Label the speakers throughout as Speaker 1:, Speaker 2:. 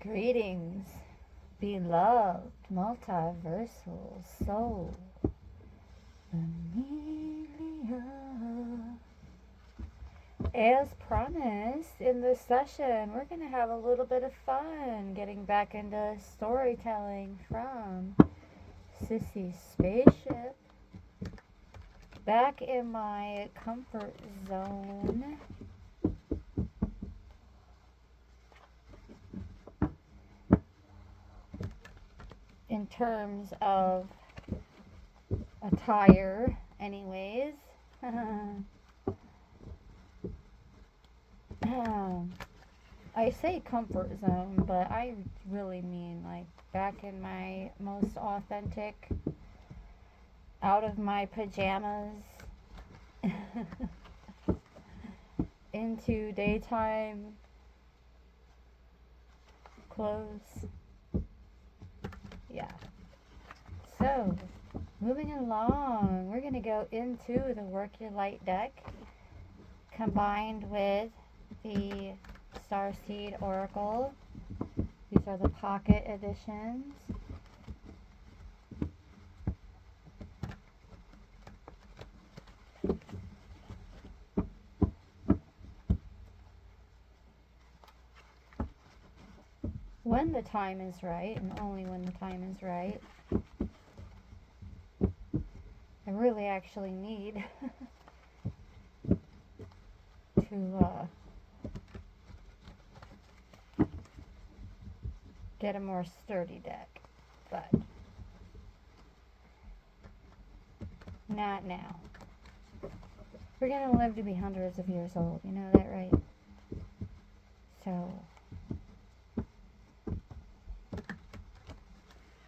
Speaker 1: Greetings, beloved multiversal soul, Amelia. As promised, in this session, we're going to have a little bit of fun getting back into storytelling from SISSY'S Spaceship. Back in my comfort zone. In terms of attire, anyways. I say comfort zone, but I really mean like back in my most authentic, out of my pajamas, into daytime clothes. Yeah. So, moving along, we're going to go into the Work Your Light deck combined with the Starseed Oracle. These are the pocket editions. When the time is right, and only when the time is right. I really actually need to get a more sturdy deck, but not now. We're going to live to be hundreds of years old, you know that, right? So,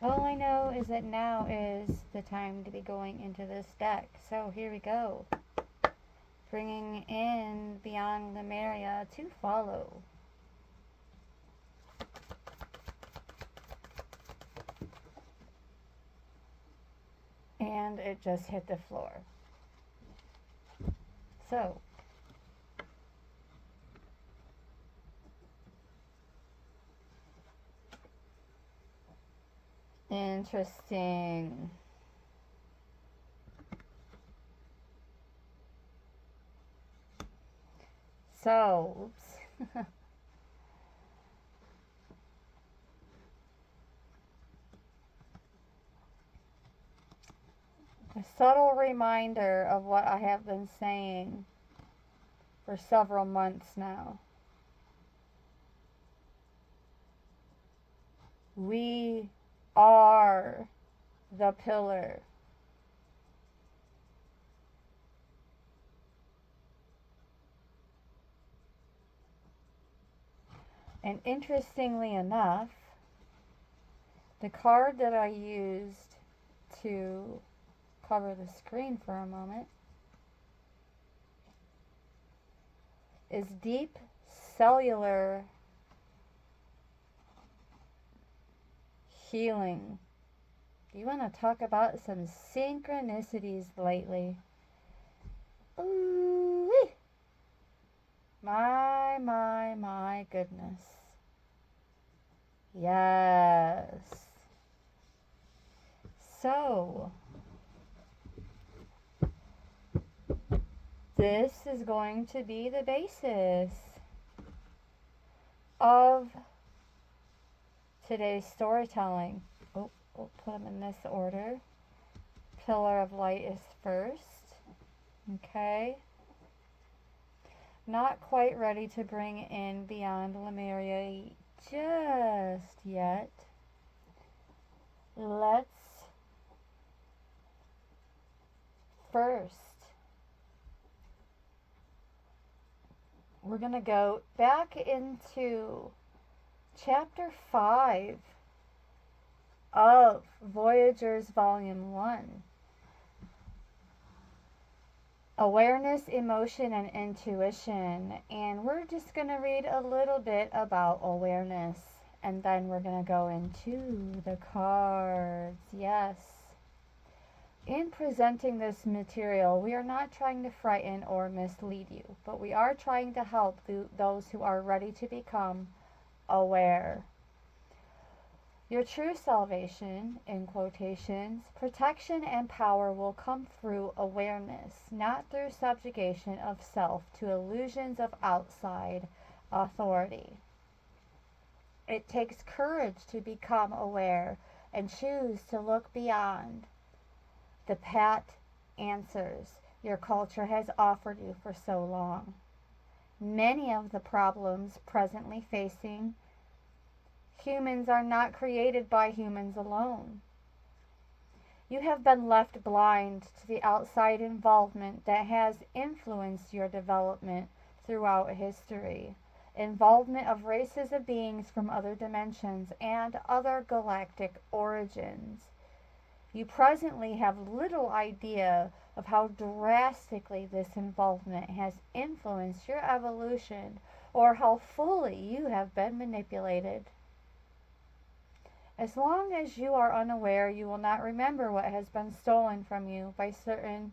Speaker 1: all I know is that now is the time to be going into this deck. So here we go. Bringing in Beyond Lemuria to follow. And it just hit the floor. So, interesting. So, a subtle reminder of what I have been saying for several months now. We are the pillar. And interestingly enough, the card that I used to cover the screen for a moment is Deep Cellular Healing. You want to talk about some synchronicities lately? Ooh-wee. My goodness. Yes. So, this is going to be the basis of today's storytelling. Oh, we'll put them in this order. Pillar of Light is first. Okay. Not quite ready to bring in Beyond Lemuria just yet. Let's first, we're going to go back into Chapter 5 of Voyagers Volume 1. Awareness, emotion, and intuition. And we're just going to read a little bit about awareness. And then we're going to go into the cards. Yes. In presenting this material, we are not trying to frighten or mislead you, but we are trying to help those who are ready to become aware. Your true salvation, in quotations, protection and power will come through awareness, not through subjugation of self to illusions of outside authority. It takes courage to become aware and choose to look beyond the pat answers your culture has offered you for so long. Many of the problems presently facing humans are not created by humans alone. You have been left blind to the outside involvement that has influenced your development throughout history. Involvement of races of beings from other dimensions and other galactic origins. You presently have little idea of how drastically this involvement has influenced your evolution or how fully you have been manipulated. As long as you are unaware, you will not remember what has been stolen from you by certain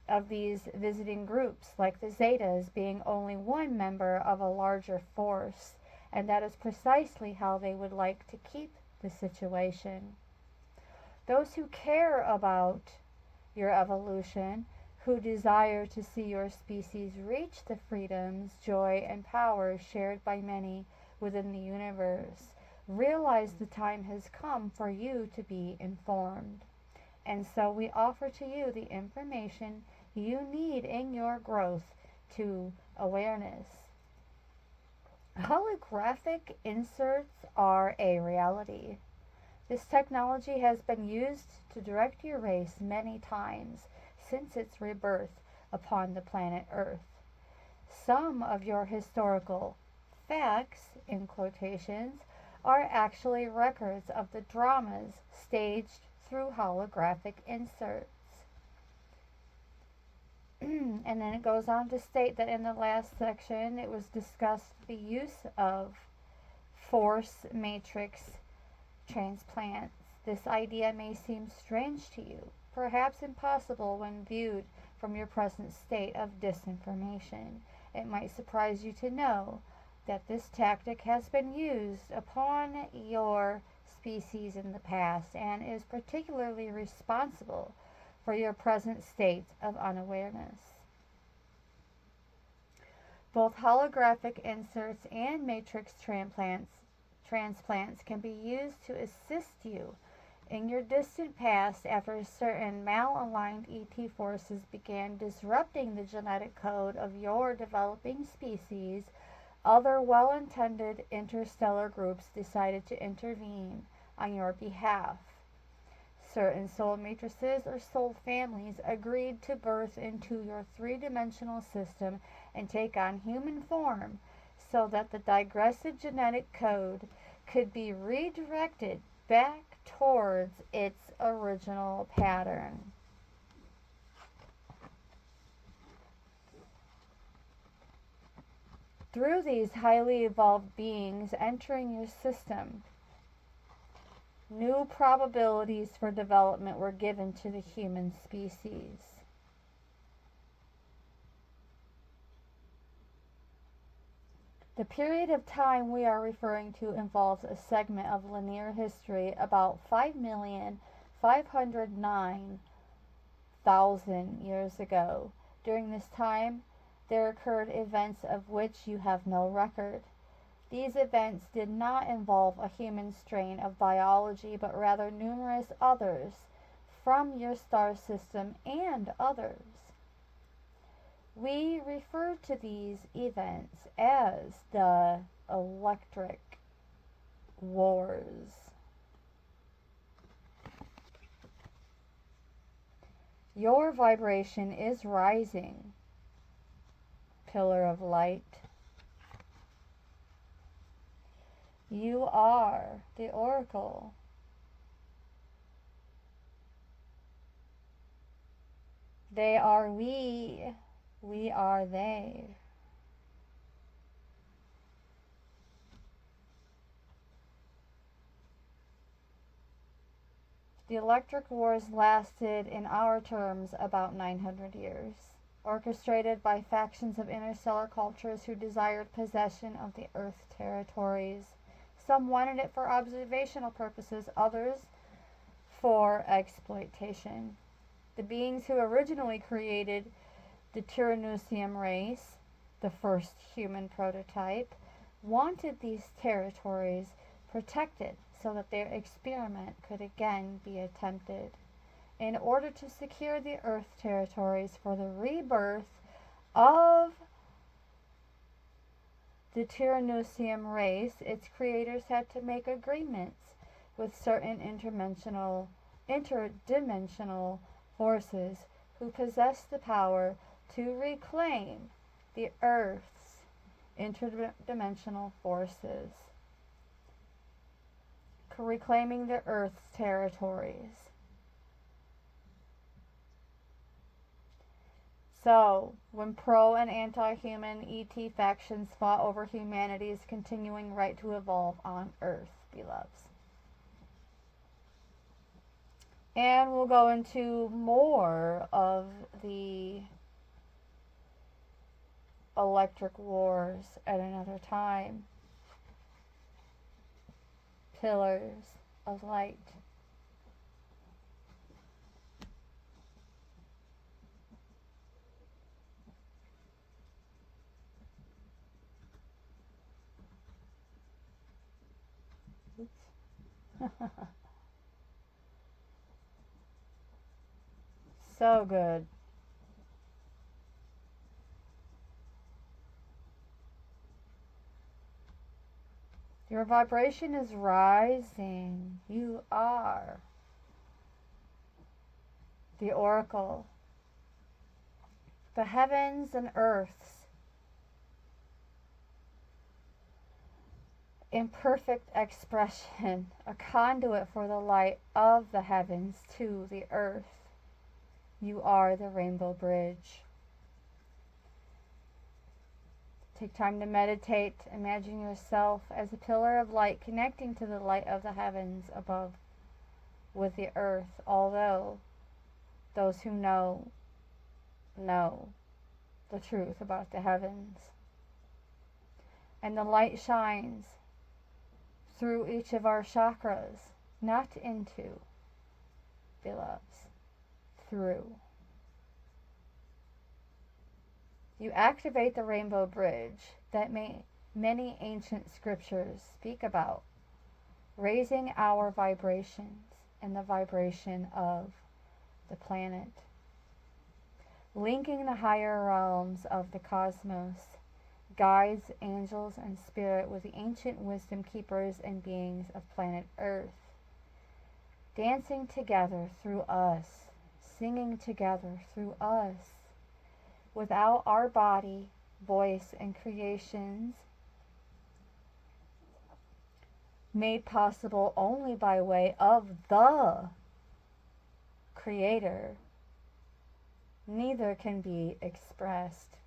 Speaker 1: of these visiting groups, like the Zetas being only one member of a larger force, and that is precisely how they would like to keep the situation. Those who care about your evolution, who desire to see your species reach the freedoms, joy, and power shared by many within the universe, realize the time has come for you to be informed. And so we offer to you the information you need in your growth to awareness. Holographic inserts are a reality. This technology has been used to direct your race many times since its rebirth upon the planet Earth. Some of your historical facts, in quotations, are actually records of the dramas staged through holographic inserts. And then it goes on to state that in the last section it was discussed the use of force matrix transplants. This idea may seem strange to you, perhaps impossible when viewed from your present state of disinformation. It might surprise you to know that this tactic has been used upon your species in the past and is particularly responsible for your present state of unawareness. Both holographic inserts and matrix transplants can be used to assist you in your distant past after certain malaligned ET forces began disrupting the genetic code of your developing species. Other well-intended interstellar groups decided to intervene on your behalf. Certain soul matrices or soul families agreed to birth into your three-dimensional system and take on human form so that the digressive genetic code could be redirected back towards its original pattern. Through these highly evolved beings entering your system, new probabilities for development were given to the human species. The period of time we are referring to involves a segment of linear history about 5,509,000 years ago. During this time, there occurred events of which you have no record. These events did not involve a human strain of biology, but rather numerous others from your star system and others. We refer to these events as the electric wars. Your vibration is rising, pillar of light. You are the oracle. They are we. We are they. The electric wars lasted, in our terms, about 900 years, orchestrated by factions of interstellar cultures who desired possession of the Earth territories. Some wanted it for observational purposes, others for exploitation. The beings who originally created the Tyrannusium race, the first human prototype, wanted these territories protected so that their experiment could again be attempted. In order to secure the Earth territories for the rebirth of the Tyrannusium race, its creators had to make agreements with certain interdimensional forces who possessed the power to reclaim the Earth's interdimensional forces, reclaiming the Earth's territories. So, when pro and anti-human ET factions fought over humanity's continuing right to evolve on Earth, beloveds. And we'll go into more of the electric wars at another time. Pillars of light. So good. Your vibration is rising. You are the oracle. The heavens and earths in perfect expression, a conduit for the light of the heavens to the earth. You are the rainbow bridge. Take time to meditate. Imagine yourself as a pillar of light connecting to the light of the heavens above with the earth, although those who know the truth about the heavens. And the light shines through each of our chakras, not into, beloveds, through. You activate the rainbow bridge that many ancient scriptures speak about, raising our vibrations and the vibration of the planet, linking the higher realms of the cosmos, guides, angels, and spirit with the ancient wisdom keepers and beings of planet Earth, dancing together through us, singing together through us. Without our body, voice, and creations made possible only by way of the Creator, neither can be expressed.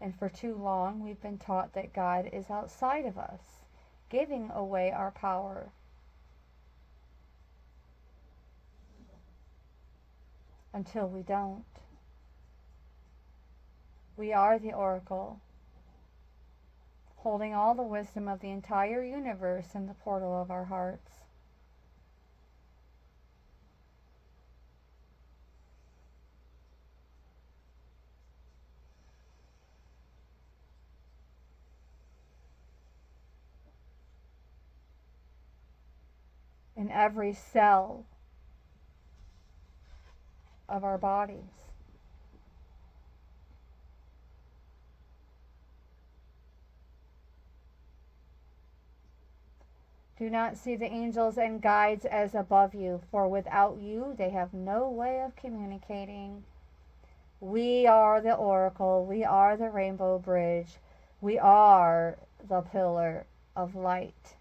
Speaker 1: And for too long, we've been taught that God is outside of us, giving away our power. Until we don't. We are the oracle, holding all the wisdom of the entire universe in the portal of our hearts. In every cell of our bodies. Do not see the angels and guides as above you, for without you they have no way of communicating. We are the oracle. We are the rainbow bridge. We are the pillar of light.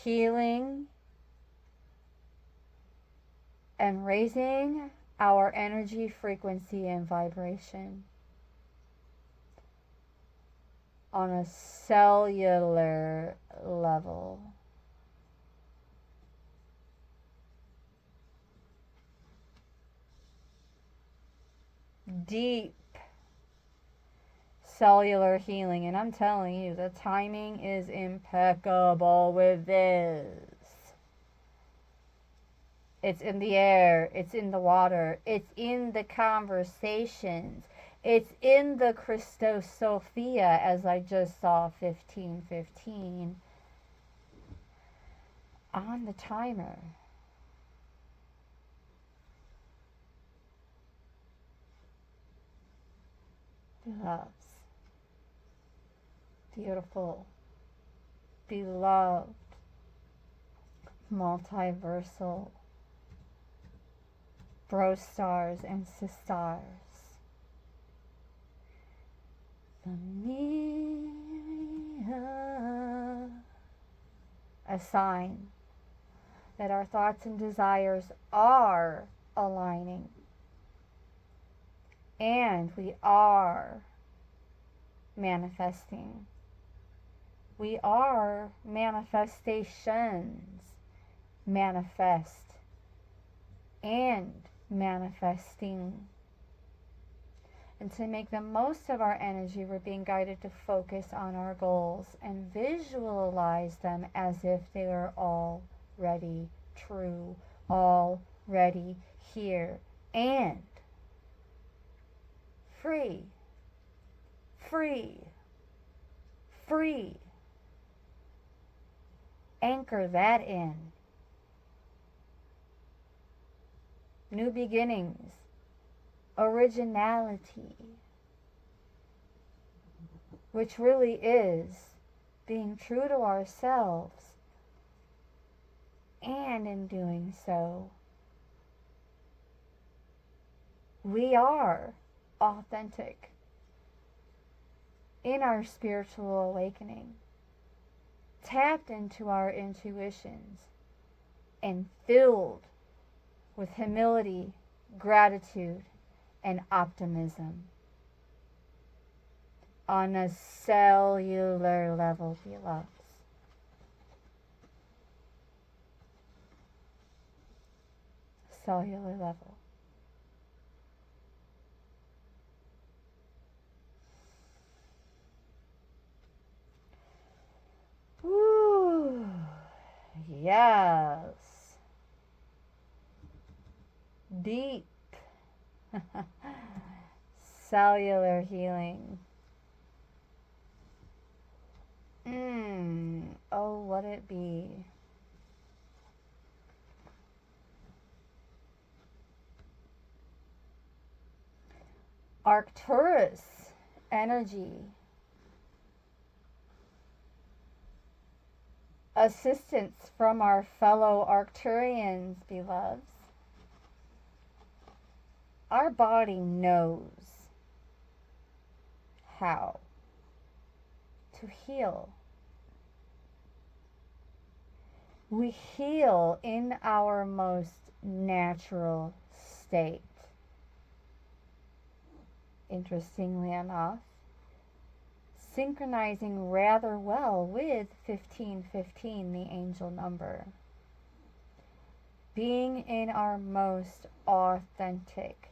Speaker 1: Healing and raising our energy, frequency, and vibration on a cellular level. Deep cellular healing. And I'm telling you, the timing is impeccable with this. It's in the air, it's in the water, it's in the conversations, it's in the Christos Sophia, as I just saw 1515 on the timer. Loves, beautiful, beloved, multiversal bro stars and sisters. A sign that our thoughts and desires are aligning, and we are manifesting. We are manifestations. Manifest and manifesting. And to make the most of our energy, we're being guided to focus on our goals and visualize them as if they are already true, already here, and free, free, free. Anchor that in. New beginnings, originality, which really is being true to ourselves, and in doing so, we are authentic in our spiritual awakening, tapped into our intuitions, and filled with humility, gratitude, and optimism on a cellular level, beloveds. Cellular level. Woo. Yes. Deep cellular healing. Oh, would it be? Arcturus energy. Assistance from our fellow Arcturians, beloveds. Our body knows how to heal. We heal in our most natural state. Interestingly enough, synchronizing rather well with 1515, the angel number. Being in our most authentic,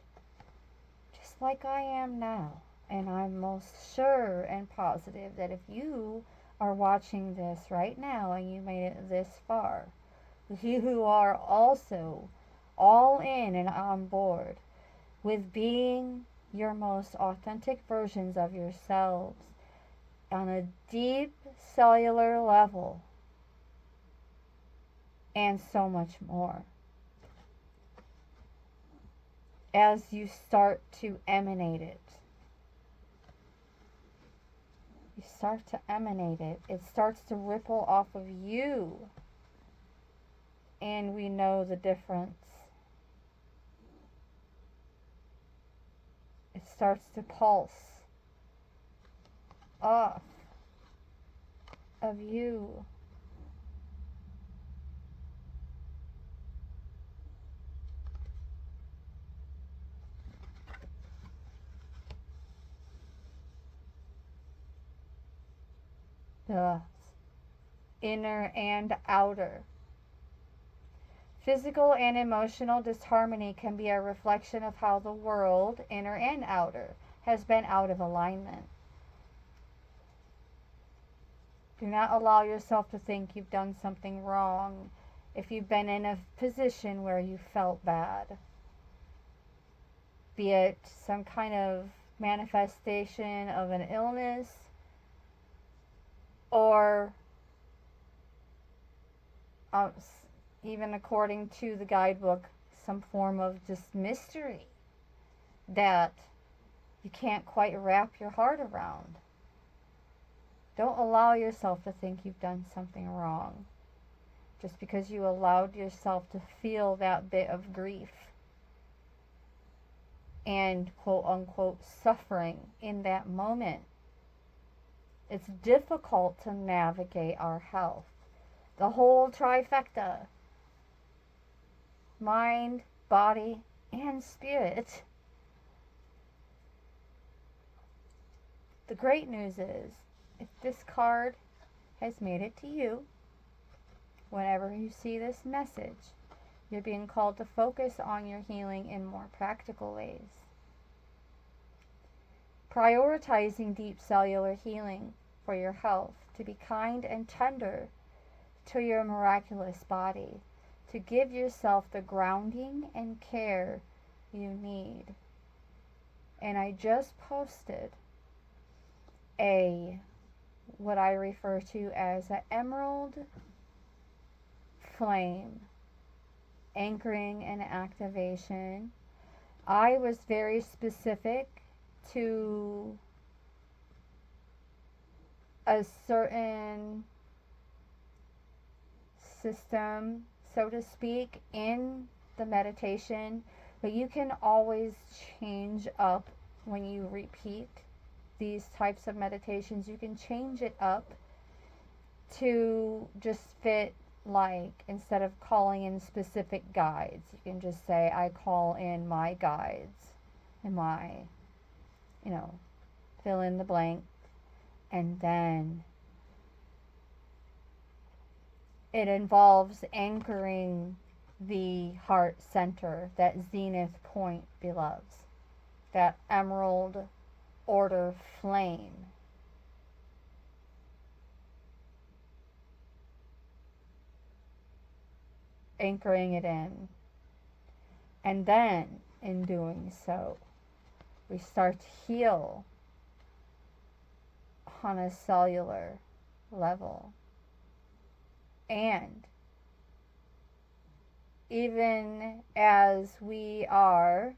Speaker 1: just like I am now. And I'm most sure and positive that if you are watching this right now and you made it this far, you who are also all in and on board with being your most authentic versions of yourselves on a deep cellular level, and so much more. As you start to emanate it, you start to emanate it, it starts to ripple off of you, and we know the difference. It starts to pulse off of you. The inner and outer. Physical and emotional disharmony can be a reflection of how the world, inner and outer, has been out of alignment. Do not allow yourself to think you've done something wrong if you've been in a position where you felt bad. Be it some kind of manifestation of an illness, or even according to the guidebook, some form of just mystery that you can't quite wrap your heart around. Don't allow yourself to think you've done something wrong just because you allowed yourself to feel that bit of grief and quote unquote suffering in that moment. It's difficult to navigate our health. The whole trifecta: mind, body, and spirit. The great news is, if this card has made it to you, whenever you see this message, you're being called to focus on your healing in more practical ways. Prioritizing deep cellular healing for your health, to be kind and tender to your miraculous body, to give yourself the grounding and care you need. And I just posted what I refer to as an emerald flame anchoring and activation. I was very specific to a certain system, so to speak, in the meditation, but you can always change up when you repeat these types of meditations. You can change it up to just fit, like, instead of calling in specific guides, you can just say, I call in my guides and my, fill in the blank. And then it involves anchoring the heart center, that zenith point, beloveds, that emerald order flame. Anchoring it in. And then, in doing so, we start to heal on a cellular level. And even as we are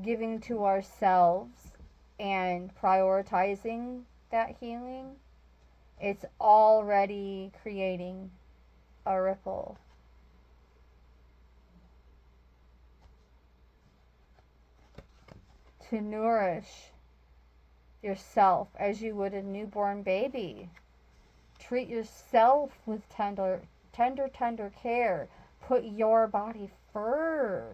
Speaker 1: giving to ourselves and prioritizing that healing, it's already creating a ripple. To nourish yourself as you would a newborn baby. Treat yourself with tender care. Put your body first.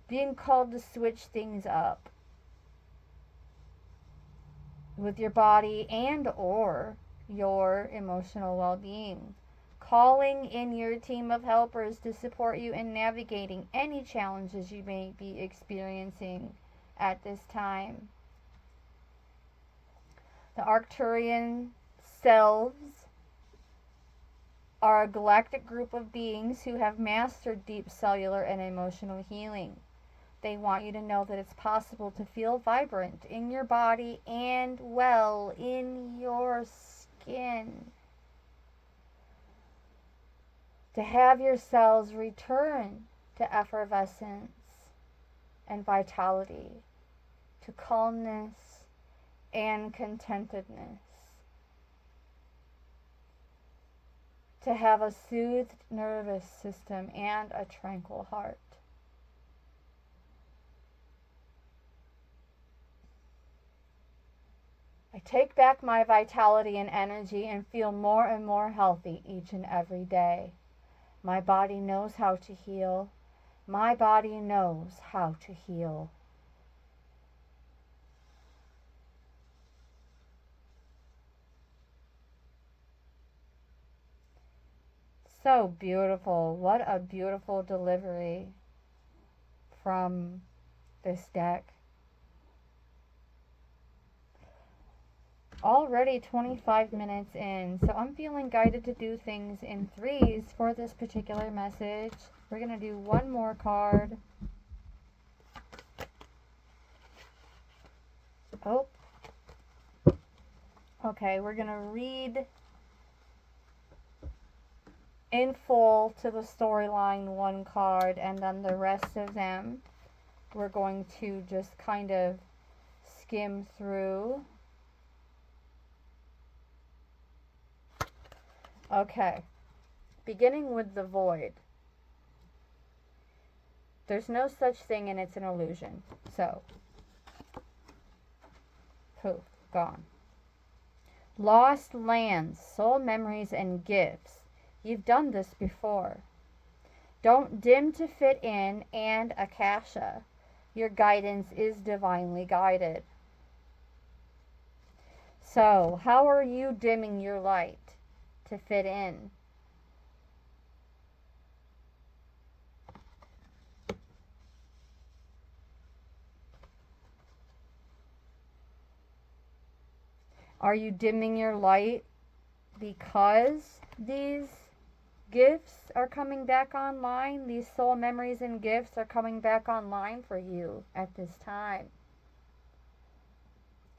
Speaker 1: Being called to switch things up with your body and or your emotional well-being. Calling in your team of helpers to support you in navigating any challenges you may be experiencing at this time. The Arcturian selves are a galactic group of beings who have mastered deep cellular and emotional healing. They want you to know that it's possible to feel vibrant in your body and well in your skin. To have your cells return to effervescence and vitality, to calmness and contentedness. To have a soothed nervous system and a tranquil heart. I take back my vitality and energy and feel more and more healthy each and every day. My body knows how to heal. My body knows how to heal. So beautiful. What a beautiful delivery from this deck. already 25 minutes in, so I'm feeling guided to do things in threes for this particular message. We're going to do one more card. Oh. Okay, we're going to read in full to the storyline one card, and then the rest of them we're going to just kind of skim through. Okay, beginning with the void. There's no such thing and it's an illusion. So, poof, gone. Lost lands, soul memories, and gifts. You've done this before. Don't dim to fit in, and Akasha. Your guidance is divinely guided. So, how are you dimming your light to fit in? Are you dimming your light because these gifts are coming back online? These soul memories and gifts are coming back online for you at this time.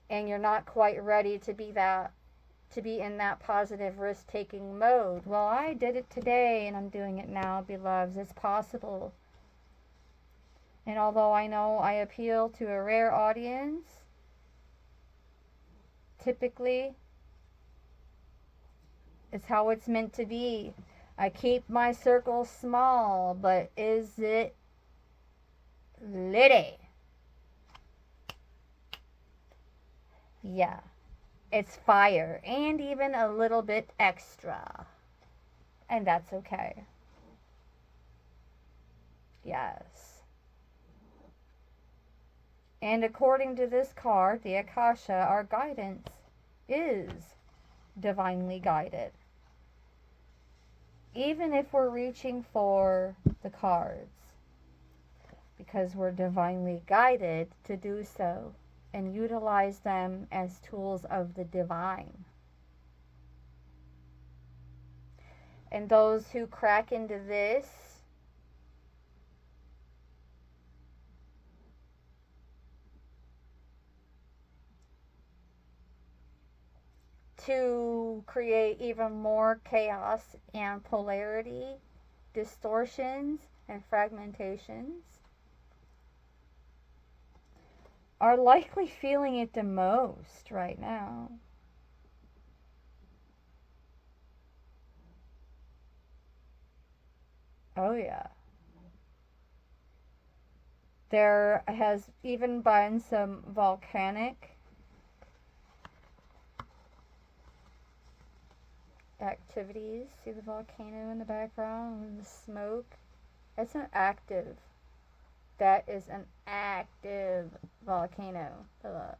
Speaker 1: And you're not quite ready to be in that positive risk-taking mode. Well, I did it today and I'm doing it now, beloveds. It's possible. And although I know I appeal to a rare audience, typically it's how it's meant to be. I keep my circle small, but is it litty? Yeah, it's fire and even a little bit extra. And that's okay. Yes. And according to this card, the Akasha, our guidance is divinely guided. Even if we're reaching for the cards, because we're divinely guided to do so and utilize them as tools of the divine. And those who crack into this to create even more chaos and polarity, distortions, and fragmentations are likely feeling it the most right now. Oh yeah. There has even been some volcanic activities. See the volcano in the background and the smoke? It's an active. That is an active volcano, beloveds.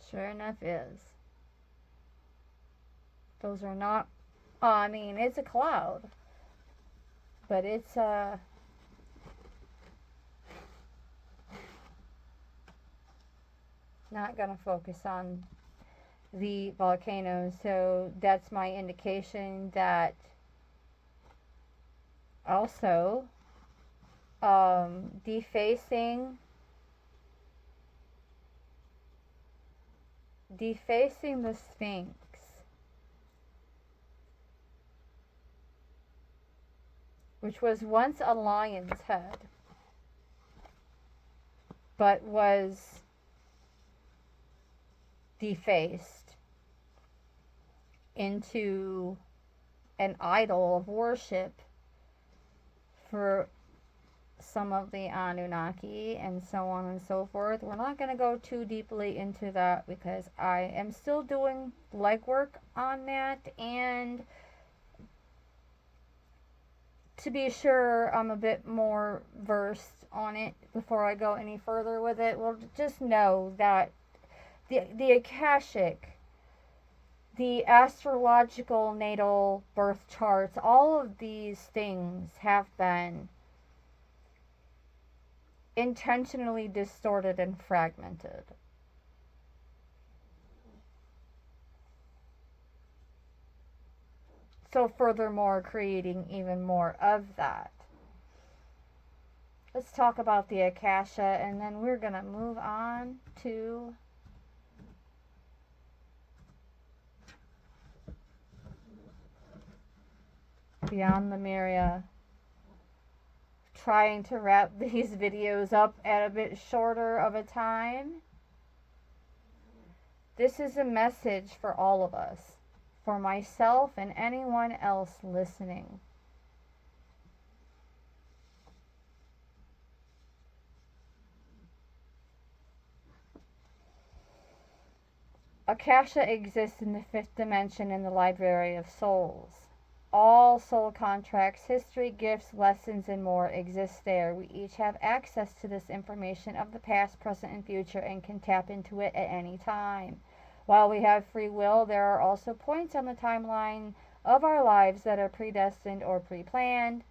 Speaker 1: Sure enough is. Those are not, I mean, it's a cloud. But it's not going to focus on the volcano. So that's my indication that also defacing the Sphinx, which was once a lion's head, but was defaced into an idol of worship for some of the Anunnaki and so on and so forth. We're not going to go too deeply into that because I am still doing legwork on that, and to be sure I'm a bit more versed on it before I go any further with it. Well, just know that the Akashic, the astrological natal birth charts, all of these things have been intentionally distorted and fragmented. So furthermore, creating even more of that. Let's talk about the Akasha, and then we're going to move on to Beyond Lemuria. Trying to wrap these videos up at a bit shorter of a time. This is a message for all of us, for myself and anyone else listening. Akasha exists in the fifth dimension in the Library of Souls. All soul contracts, history, gifts, lessons, and more exist there. We each have access to this information of the past, present, and future and can tap into it at any time. While we have free will, there are also points on the timeline of our lives that are predestined or pre-planned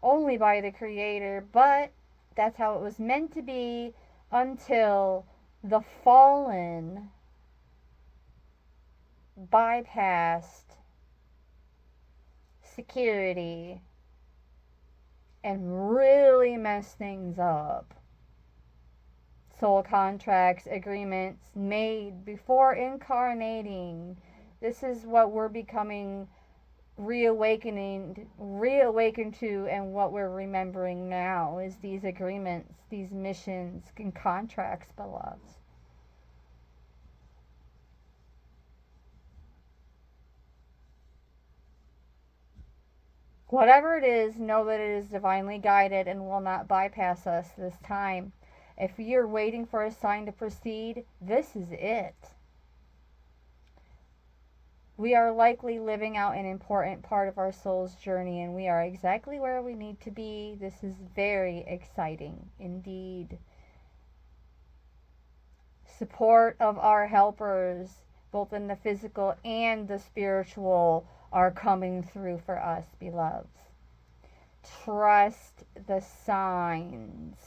Speaker 1: only by the Creator, but that's how it was meant to be until the fallen bypassed security and really mess things up. Soul contracts, agreements made before incarnating. This is what we're becoming reawakened to, and what we're remembering now is these agreements, these missions and contracts, beloveds. Whatever it is, know that it is divinely guided and will not bypass us this time. If you're waiting for a sign to proceed, this is it. We are likely living out an important part of our soul's journey, and we are exactly where we need to be. This is very exciting indeed. Support of our helpers, both in the physical and the spiritual, are coming through for us, beloveds. Trust the signs.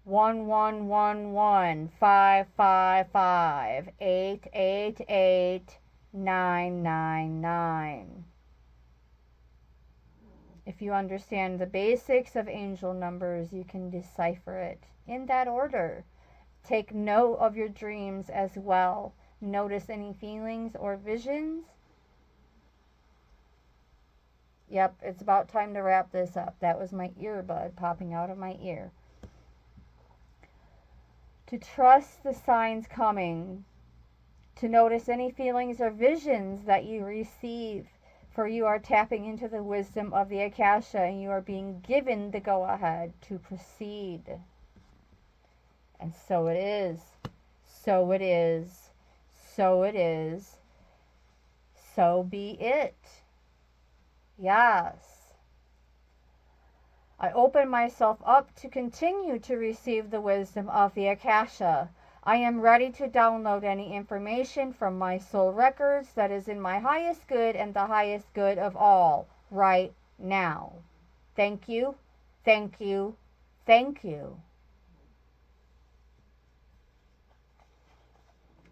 Speaker 1: 11115558888999. If you understand the basics of angel numbers, you can decipher it in that order. Take note of your dreams as well. Notice any feelings or visions. Yep, it's about time to wrap this up. That was my earbud popping out of my ear. To trust the signs coming. To notice any feelings or visions that you receive. For you are tapping into the wisdom of the Akasha, and you are being given the go-ahead to proceed. And so it is. So it is. So it is. So be it. Yes. I open myself up to continue to receive the wisdom of the Akasha. I am ready to download any information from my soul records that is in my highest good and the highest good of all right now. Thank you. Thank you. Thank you.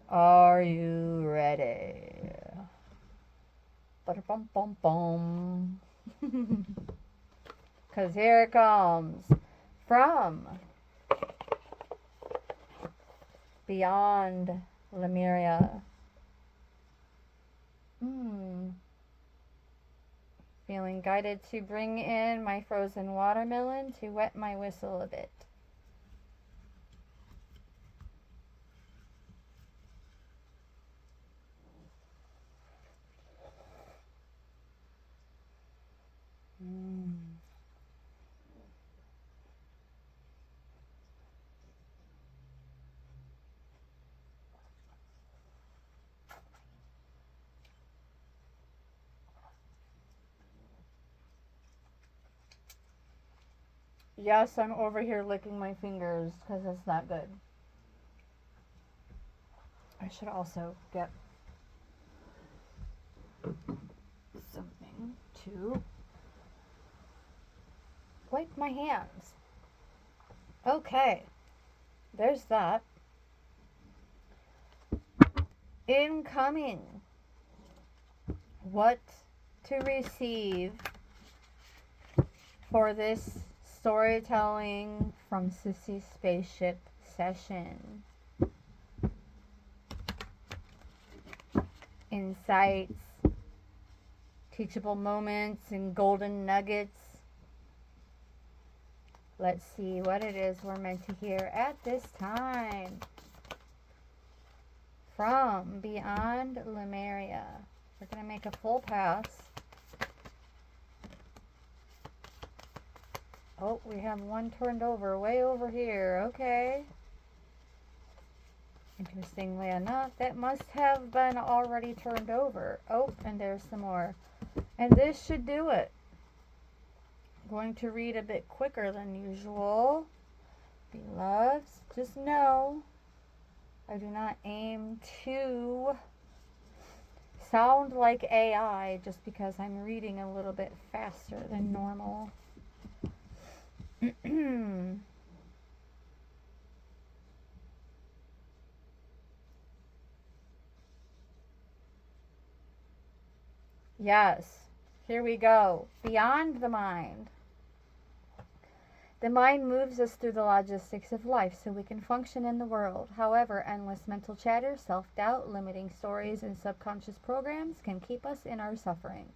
Speaker 1: Are you ready? Ba-da-bum-bum-bum. Because here it comes from Beyond Lemuria. Feeling guided to bring in my frozen watermelon to wet my whistle a bit. Yes, I'm over here licking my fingers because it's not good. I should also get something to wipe my hands. Okay, there's that. Incoming. What to receive for this storytelling from SISSY'S spaceship session. Insights, teachable moments, and golden nuggets. Let's see what it is we're meant to hear at this time. From Beyond Lemuria. We're going to make a full pass. Oh, we have one turned over, way over here. Okay. Interestingly enough, that must have been already turned over. Oh, and there's some more. And this should do it. I'm going to read a bit quicker than usual. Beloveds, just know I do not aim to sound like AI just because I'm reading a little bit faster than normal. Yes, here we go. Beyond the mind. The mind moves us through the logistics of life so we can function in the world. However, endless mental chatter, self-doubt, limiting stories, and subconscious programs can keep us in our suffering.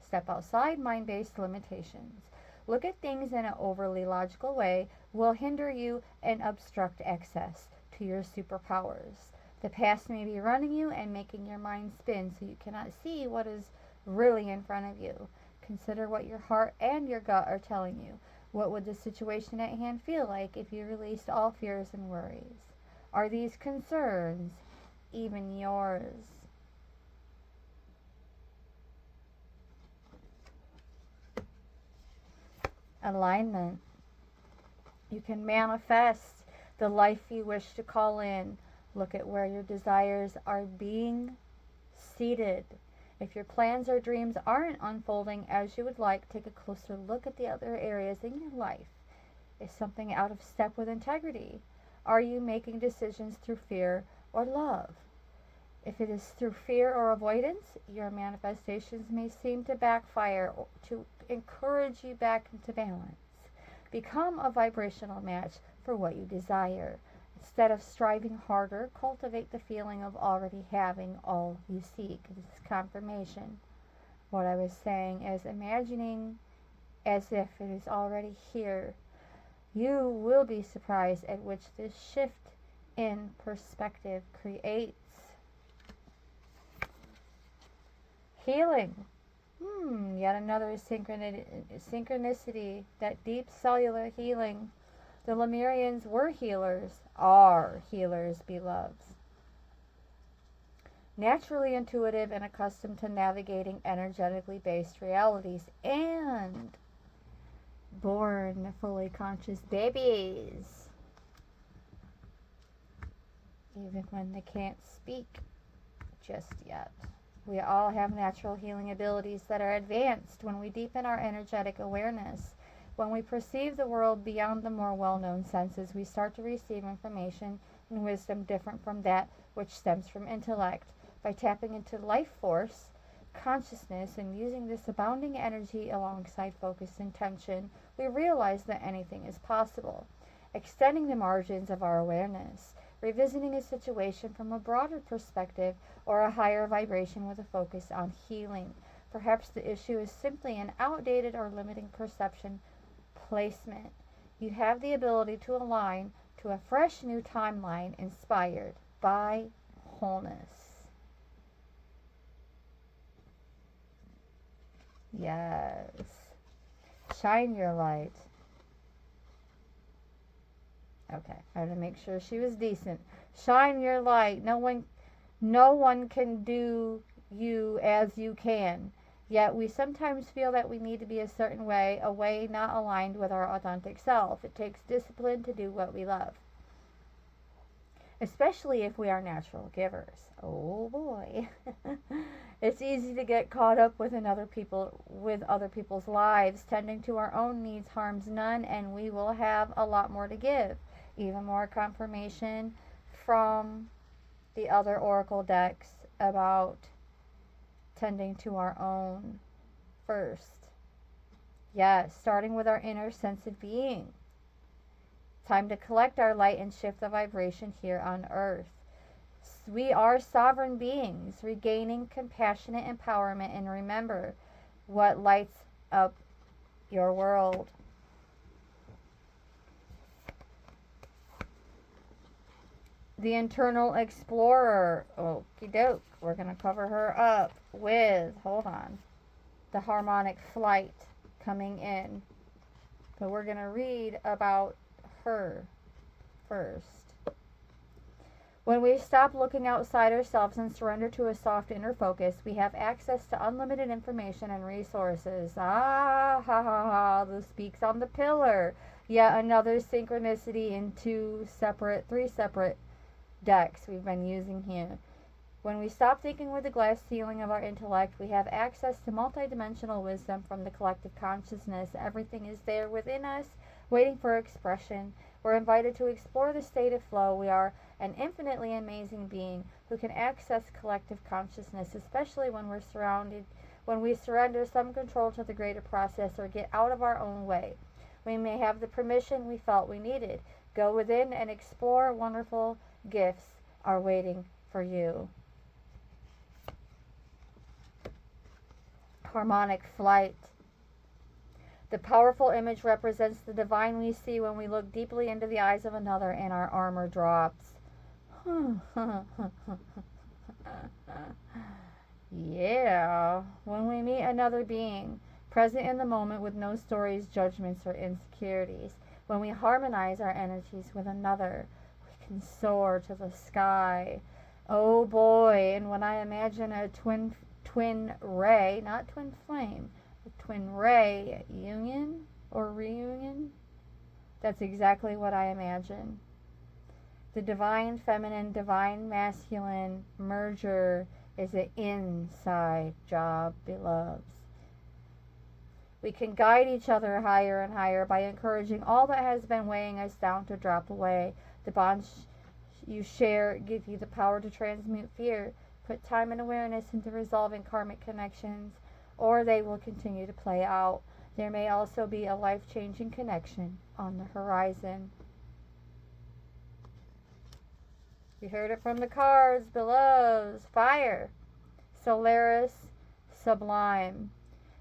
Speaker 1: Step outside mind-based limitations. Look at things in an overly logical way will hinder you and obstruct access to your superpowers. The past may be running you and making your mind spin so you cannot see what is really in front of you. Consider what your heart and your gut are telling you. What would the situation at hand feel like if you released all fears and worries? Are these concerns even yours? Alignment. You can manifest the life you wish to call in. Look at where your desires are being seated. If your plans or dreams aren't unfolding as you would like, take a closer look at the other areas in your life. Is something out of step with integrity? Are you making decisions through fear or love? If it is through fear or avoidance, your manifestations may seem to backfire to encourage you back into balance. Become a vibrational match for what you desire. Instead of striving harder, cultivate the feeling of already having all you seek. This is confirmation. What I was saying is imagining as if it is already here. You will be surprised at which this shift in perspective creates. Healing. Yet another synchronicity, that deep cellular healing. The Lemurians were healers, are healers, beloveds. Naturally intuitive and accustomed to navigating energetically based realities, and born fully conscious babies, even when they can't speak just yet. We all have natural healing abilities that are advanced when we deepen our energetic awareness. When we perceive the world beyond the more well-known senses, we start to receive information and wisdom different from that which stems from intellect. By tapping into life force, consciousness, and using this abounding energy alongside focused intention, we realize that anything is possible. Extending the margins of our awareness, revisiting a situation from a broader perspective or a higher vibration with a focus on healing. Perhaps the issue is simply an outdated or limiting perception placement. You have the ability to align to a fresh new timeline inspired by wholeness. Yes. Shine your light. Okay, I had to make sure she was decent. Shine your light. No one can do you as you can. Yet we sometimes feel that we need to be a certain way, a way not aligned with our authentic self. It takes discipline to do what we love. especially if we are natural givers. Oh boy. It's easy to get caught up with other people's lives. Tending to our own needs harms none, and we will have a lot more to give. Even more confirmation from the other oracle decks about tending to our own first. Yes, starting with our inner sensitive being. Time to collect our light and shift the vibration here on earth. We are sovereign beings, regaining compassionate empowerment, and remember what lights up your world. The internal explorer. Okie doke. We're going to cover her up with, hold on, the harmonic flight coming in. But we're going to read about her first. When we stop looking outside ourselves and surrender to a soft inner focus, we have access to unlimited information and resources. Ah, ha, ha, ha. This speaks on the pillar. Yet another synchronicity in three separate decks we've been using here. When we stop thinking with the glass ceiling of our intellect, we have access to multidimensional wisdom from the collective consciousness. Everything is there within us, waiting for expression. We're invited to explore the state of flow. We are an infinitely amazing being who can access collective consciousness, especially when we surrender some control to the greater process or get out of our own way. We may have the permission we felt we needed. Go within and explore. Wonderful gifts are waiting for you. Harmonic flight. The powerful image represents the divine we see when we look deeply into the eyes of another and our armor drops. Yeah, when we meet another being, present in the moment with no stories, judgments, or insecurities, when we harmonize our energies with another, we can soar to the sky. Oh boy, and when I imagine a twin ray, not twin flame, a twin ray union or reunion, that's exactly what I imagine. The divine feminine, divine masculine merger is an inside job, beloveds. We can guide each other higher and higher by encouraging all that has been weighing us down to drop away. The bonds you share give you the power to transmute fear. Put time and awareness into resolving karmic connections, or they will continue to play out. There may also be a life-changing connection on the horizon. You heard it from the cards, belows. Fire. Solaris, sublime.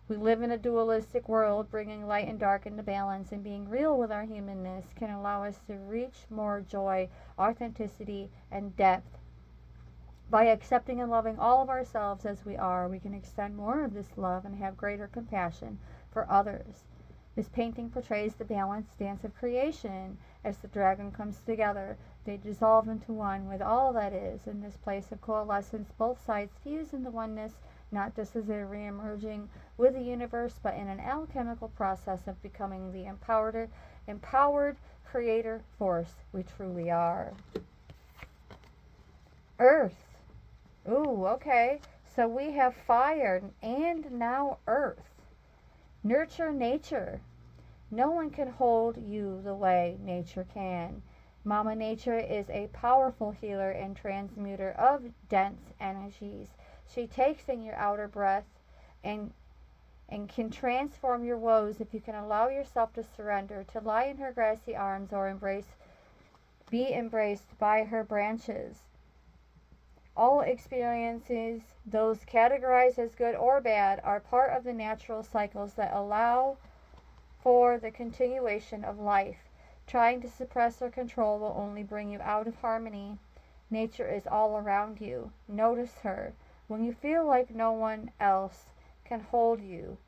Speaker 1: We live in a dualistic world, bringing light and dark into balance, and being real with our humanness can allow us to reach more joy, authenticity, and depth. By accepting and loving all of ourselves as we are, we can extend more of this love and have greater compassion for others. This painting portrays the balanced dance of creation. As the dragon comes together, they dissolve into one with all that is. In this place of coalescence, both sides fuse into oneness, not just as they're re-emerging with the universe, but in an alchemical process of becoming the empowered creator force we truly are. Earth. Ooh, okay. So we have fire and now earth. Nurture nature. No one can hold you the way nature can. Mama Nature is a powerful healer and transmuter of dense energies. She takes in your outer breath and can transform your woes if you can allow yourself to surrender, to lie in her grassy arms or be embraced by her branches. All experiences, those categorized as good or bad, are part of the natural cycles that allow for the continuation of life. Trying to suppress or control will only bring you out of harmony. Nature is all around you. Notice her. When you feel like no one else can hold you,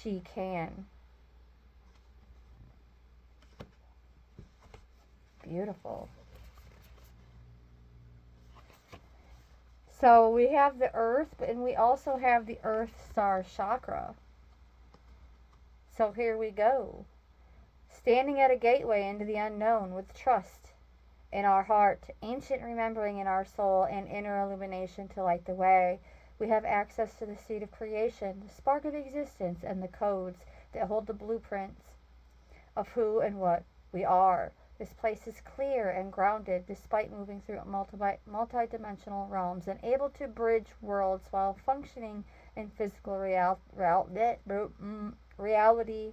Speaker 1: she can. Beautiful. So we have the earth, and we also have the earth star chakra. So here we go. Standing at a gateway into the unknown with trust, in our heart, ancient remembering in our soul, and inner illumination to light the way. We have access to the seed of creation, the spark of existence, and the codes that hold the blueprints of who and what we are. This place is clear and grounded despite moving through multi-dimensional realms and able to bridge worlds while functioning in physical reality.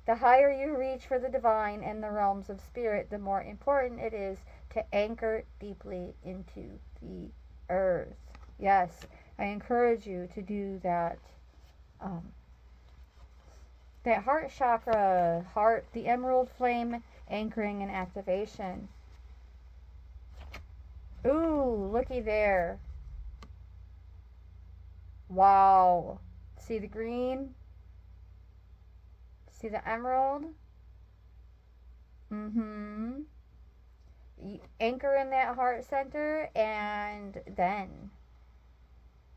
Speaker 1: The higher you reach for the divine and the realms of spirit, the more important it is to anchor deeply into the earth. Yes, I encourage you to do that. That heart chakra, the emerald flame anchoring and activation. Ooh, looky there. Wow. See the green? See the emerald? Anchor in that heart center, and then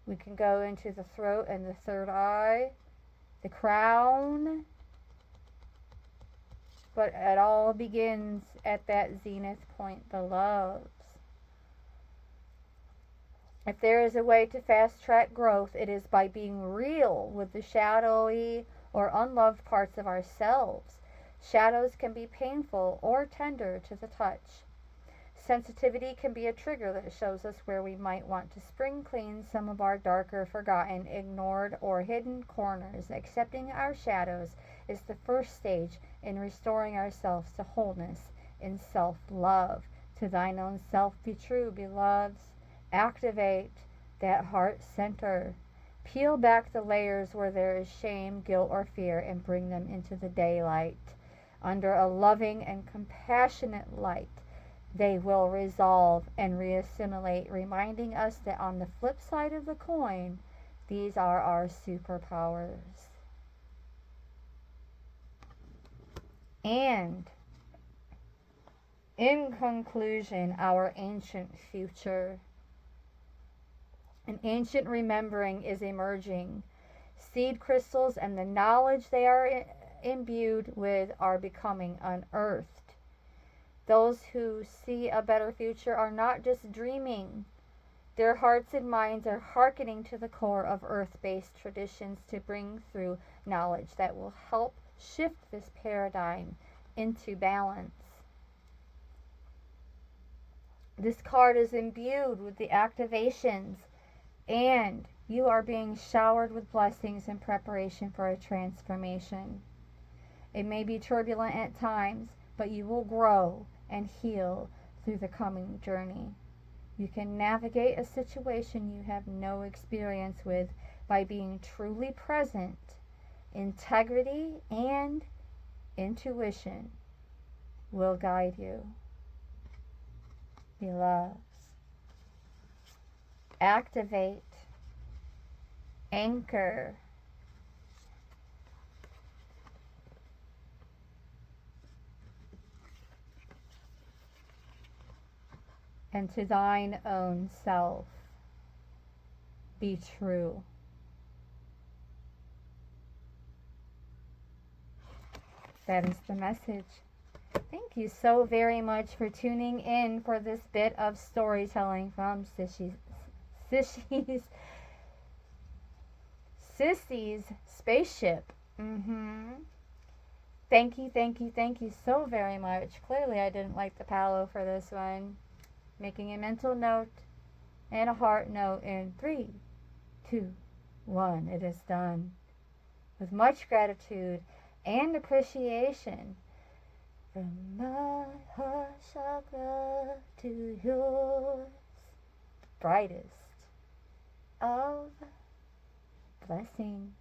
Speaker 1: we can go into the throat and the third eye, the crown. But it all begins at that zenith point, the loves. If there is a way to fast track growth, it is by being real with the shadowy or unloved parts of ourselves. Shadows can be painful or tender to the touch. Sensitivity can be a trigger that shows us where we might want to spring clean some of our darker, forgotten, ignored, or hidden corners. Accepting our shadows is the first stage in restoring ourselves to wholeness in self-love. To thine own self be true, beloveds. Activate that heart center. Peel back the layers where there is shame, guilt, or fear and bring them into the daylight. Under a loving and compassionate light, they will resolve and reassimilate, reminding us that on the flip side of the coin, these are our superpowers. And in conclusion, our ancient future. An ancient remembering is emerging. Seed crystals and the knowledge they are imbued with are becoming unearthed. Those who see a better future are not just dreaming. Their hearts and minds are hearkening to the core of earth-based traditions to bring through knowledge that will help shift this paradigm into balance. This card is imbued with the activations, and you are being showered with blessings in preparation for a transformation. It may be turbulent at times, but you will grow and heal through the coming journey. You can navigate a situation you have no experience with by being truly present. Integrity and intuition will guide you. Beloveds, activate, anchor, and to thine own self be true. That is the message. Thank you so very much for tuning in for this bit of storytelling from SISSY'S Spaceship. Thank you so very much. Clearly I didn't like the palo for this one. Making a mental note and a heart note in 3, 2, 1. It is done. With much gratitude and appreciation. From my heart chakra to yours, brightest of blessings.